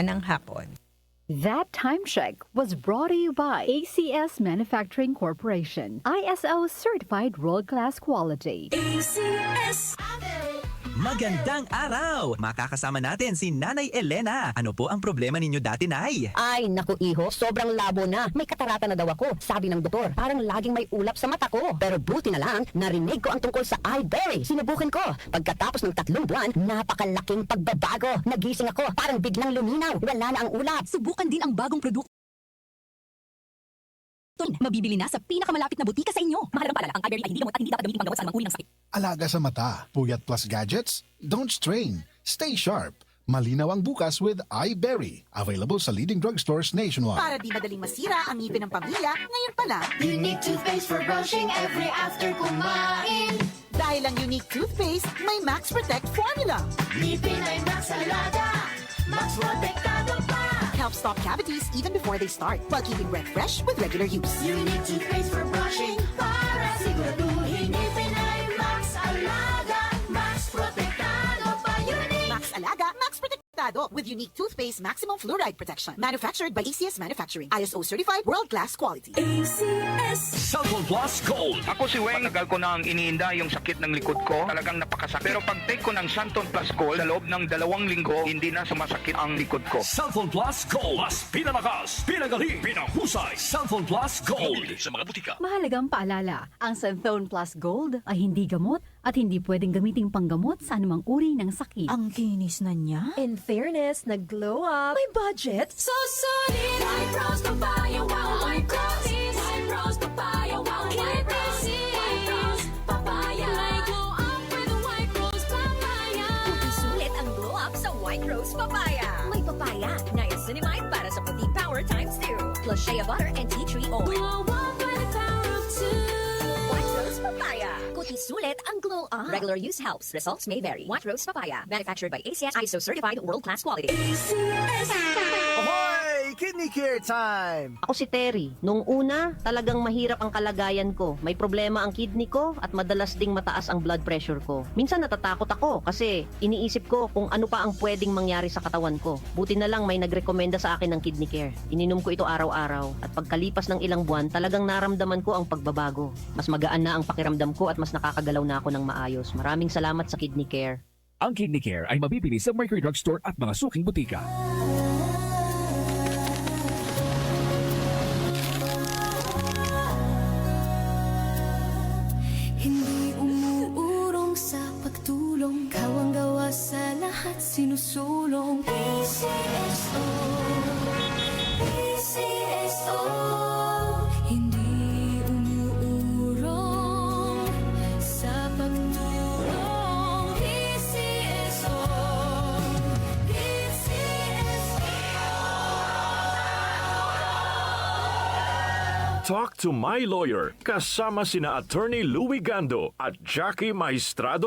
ng hapon. That time check was brought to you by ACS Manufacturing Corporation, ISO certified world-class quality. ACS. Magandang araw! Makakasama natin si Nanay Elena. Ano po ang problema ninyo dati, Nay? Ay, naku iho, sobrang labo na. May katarata na daw ako, sabi ng doktor. Parang laging may ulap sa mata ko. Pero buti na lang, narinig ko ang tungkol sa iBerry. Sinubukan ko. Pagkatapos ng 3 buwan, napakalaking pagbabago. Nagising ako, parang biglang luminaw. Wala na ang ulap. Subukan din ang bagong produkto. Mabibili na sa pinakamalapit na butika sa inyo. Mahalagang paalala, ang iBerry ay hindi gamot at hindi dapat gamitin panggamot sa anumang uri ng sakit. Alaga sa mata, puyat plus gadgets? Don't strain. Stay sharp. Malinaw ang bukas with iBerry. Available sa leading drugstores nationwide. Para di madaling masira ang ngipin ng pamilya, ngayon pa lang, Unique toothpaste for brushing every after kumain. dahil ang unique toothpaste, may Max Protect formula. Ngipin ay Max Alaga, Max Protektado pa. Helps stop cavities even before they start, while keeping breath fresh with regular use. Unique toothpaste for brushing para siguraduhin ngipin ay Max Alaga, Max Protektado pa. Unique. Max Alaga, Max Protectado with unique toothpaste maximum fluoride protection. Manufactured by ACS Manufacturing. ISO certified world-class quality. Cellphone Plus Gold. Ako si Weng, tagal ko nang iniinda yung sakit ng likod ko. Talagang napakasakit. Pero pag take ko ng Santon Plus Gold, sa loob ng 2 linggo, hindi na sumasakit ang likod ko. Cellphone Plus Gold. Mas pinalakas, pinagaling, pinahusay. Cellphone Plus Gold. Sa mga butika. Mahalagang paalala, ang Santhone Plus Gold ay hindi gamot at hindi pwedeng gamiting panggamot sa anumang uri ng sakit. Ang kinis na niya. In fairness, nag-glow up. May budget. So solid. White Rose Papaya, wow, white roses. White Rose Papaya, wow, white roses. White Rose Papaya. May glow up with a White Rose Papaya. Sulit ang glow up sa White Rose Papaya. May papaya, niacinamide para sa puti power times 2. Plus shea butter and tea tree oil. Glow up with the power of 2. White Rose Papaya. Kuti sulit ang glow up. Regular use helps. Results may vary. White Rose Papaya. Manufactured by ACS ISO certified world-class quality. Ahoy! Kidney Care time! Ako si Terry. Nung una, talagang mahirap ang kalagayan ko. May problema ang kidney ko at madalas ding mataas ang blood pressure ko. Minsan natatakot ako kasi iniisip ko kung ano pa ang pwedeng mangyari sa katawan ko. Buti na lang may nagrekomenda sa akin ng Kidney Care. Ininom ko ito araw-araw at pagkalipas ng ilang buwan, talagang naramdaman ko ang pagbabago. Mas magaan na ang pakiramdam ko at mas nakakagalaw na ako ng maayos. Maraming salamat sa Kidney Care. Ang Kidney Care ay mabibili sa Mercury Drugstore at mga suking butika. Hindi umuurong sa pagtulong, kawang gawa sa lahat sinusulong. PCSO, PCSO. Hindi umuurong sa pagtulong. PCSO, Talk to My Lawyer kasama sina Attorney Louie Gando at Jackie Maestrado